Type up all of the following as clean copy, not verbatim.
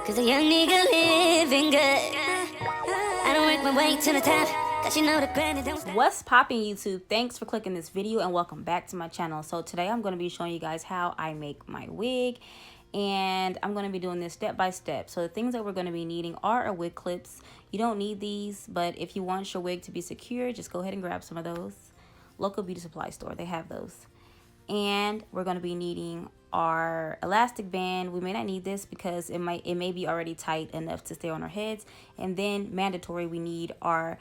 Cause a young nigga living good. I don't work my way to the top. Cause you know the granny don't stop. What's popping, YouTube? Thanks for clicking this video and welcome back to my channel. So today I'm going to be showing you guys how I make my wig, and I'm going to be doing this step by step. So the things that we're going to be needing are our wig clips. You don't need these, but if you want your wig to be secure, just go ahead and grab some of those. Local beauty supply store, they have those. And we're going to be needing our elastic band. We may not need this because it may be already tight enough to stay on our heads. And then mandatory, we need our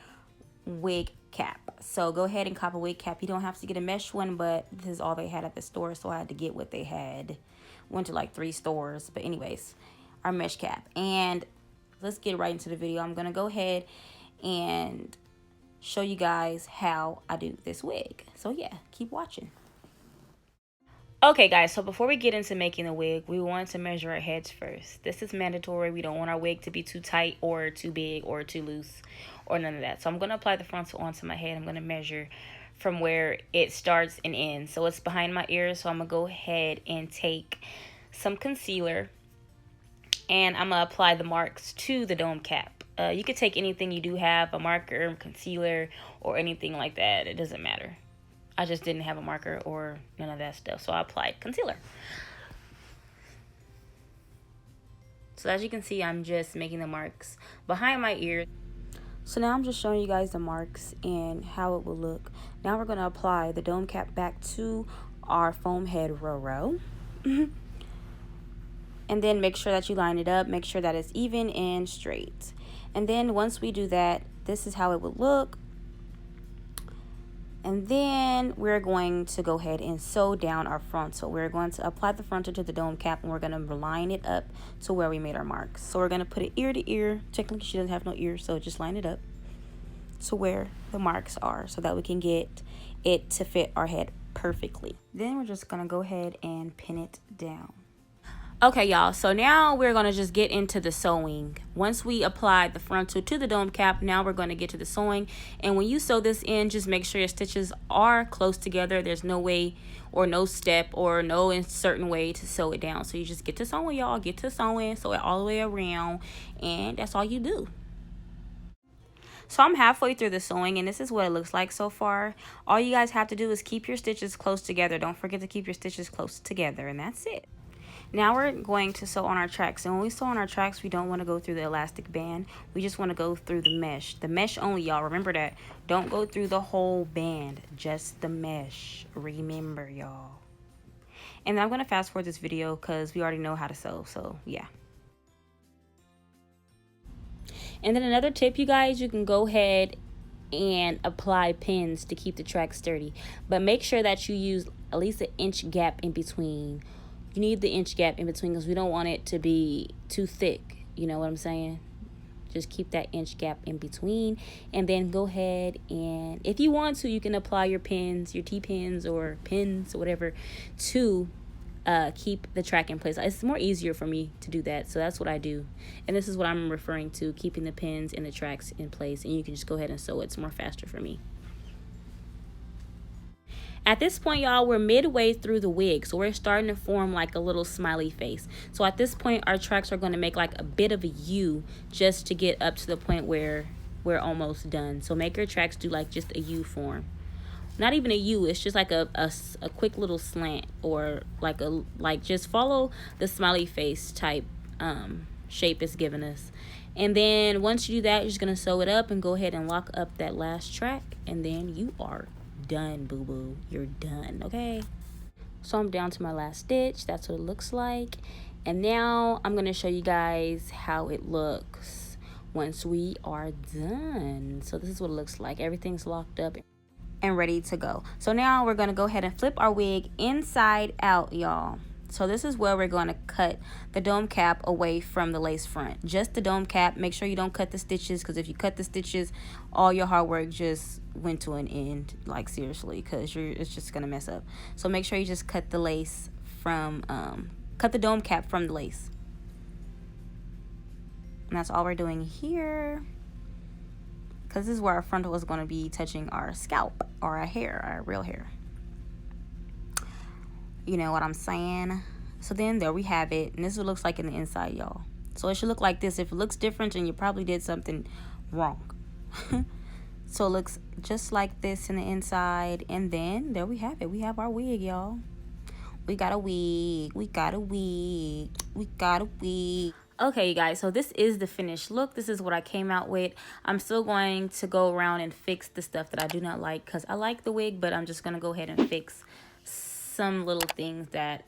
wig cap. So go ahead and cop a wig cap. You don't have to get a mesh one, but this is all they had at the store, so I had to get what they had. Went to like 3 stores, but anyways, our mesh cap. And let's get right into the video. I'm gonna go ahead and show you guys how I do this wig. So yeah, keep watching. Okay guys, so before we get into making the wig, we want to measure our heads first. This is mandatory. We don't want our wig to be too tight or too big or too loose or none of that. So I'm going to apply the frontal onto my head. I'm going to measure from where it starts and ends. So it's behind my ears, so I'm going to go ahead and take some concealer and I'm going to apply the marks to the dome cap. You could take anything you do have, a marker, concealer, or anything like that. It doesn't matter. I just didn't have a marker or none of that stuff, so I applied concealer. So as you can see, I'm just making the marks behind my ear. So now I'm just showing you guys the marks and how it will look. Now we're going to apply the dome cap back to our foam head row. And then make sure that you line it up. Make sure that it's even and straight. And then once we do that, this is how it would look. And then we're going to go ahead and sew down our frontal. We're going to apply the frontal to the dome cap and we're going to line it up to where we made our marks. So we're going to put it ear to ear. Technically, she doesn't have no ear, so just line it up to where the marks are so that we can get it to fit our head perfectly. Then we're just going to go ahead and pin it down. Okay, y'all, so now we're going to just get into the sewing. Once we apply the frontal to the dome cap, now we're going to get to the sewing. And when you sew this in, just make sure your stitches are close together. There's no way or no step or no certain way to sew it down. So you just get to sewing, y'all. Get to sewing, sew it all the way around, and that's all you do. So I'm halfway through the sewing, and this is what it looks like so far. All you guys have to do is keep your stitches close together. Don't forget to keep your stitches close together, and that's it. Now we're going to sew on our tracks, and when we sew on our tracks, we don't want to go through the elastic band. We just want to go through the mesh. The mesh only, y'all. Remember that. Don't go through the whole band, just the mesh. Remember, y'all. And I'm going to fast forward this video because we already know how to sew, so yeah. And then another tip, you guys, you can go ahead and apply pins to keep the track sturdy. But make sure that you use at least an inch gap in between. You need the inch gap in between because we don't want it to be too thick. You know what I'm saying? Just keep that inch gap in between. And then go ahead and, if you want to, you can apply your pins, your T-pins or pins or whatever to keep the track in place. It's more easier for me to do that, so that's what I do. And this is what I'm referring to, keeping the pins and the tracks in place. And you can just go ahead and sew. It's more faster for me. At this point, y'all, we're midway through the wig, so we're starting to form like a little smiley face. So at this point, our tracks are going to make like a bit of a U just to get up to the point where we're almost done. So make your tracks do like just a U form. Not even a U, it's just like a quick little slant, or like just follow the smiley face type shape it's giving us. And then once you do that, you're just going to sew it up and go ahead and lock up that last track, and then you are done, boo-boo. You're done, okay? So I'm down to my last stitch. That's what it looks like. And now I'm going to show you guys how it looks once we are done. So this is what it looks like. Everything's locked up and ready to go. So now we're going to go ahead and flip our wig inside out, y'all. So this is where we're going to cut the dome cap away from the lace front. Just the dome cap. Make sure you don't cut the stitches, because if you cut the stitches, all your hard work just went to an end. Like, seriously, because it's just going to mess up. So make sure you just cut the lace from, cut the dome cap from the lace. And that's all we're doing here, because this is where our frontal is going to be touching our scalp or our hair, our real hair. You know what I'm saying? So then there we have it, and this is what it looks like in the inside, y'all. So it should look like this. If it looks different, then you probably did something wrong. So it looks just like this in the inside. And then there we have it. We have our wig, y'all. We got a wig. We got a wig. We got a wig. Okay, you guys, so this is the finished look. This is what I came out with. I'm still going to go around and fix the stuff that I do not like, because I like the wig, but I'm just going to go ahead and fix some little things that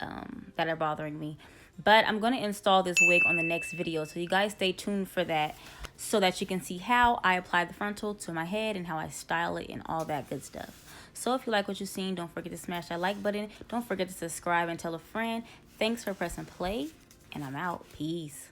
that are bothering me. But I'm going to install this wig on the next video, so you guys stay tuned for that, so that you can see how I apply the frontal to my head and how I style it and all that good stuff. So if you like what you've seen, don't forget to smash that like button. Don't forget to subscribe and tell a friend. Thanks for pressing play, and I'm out. Peace.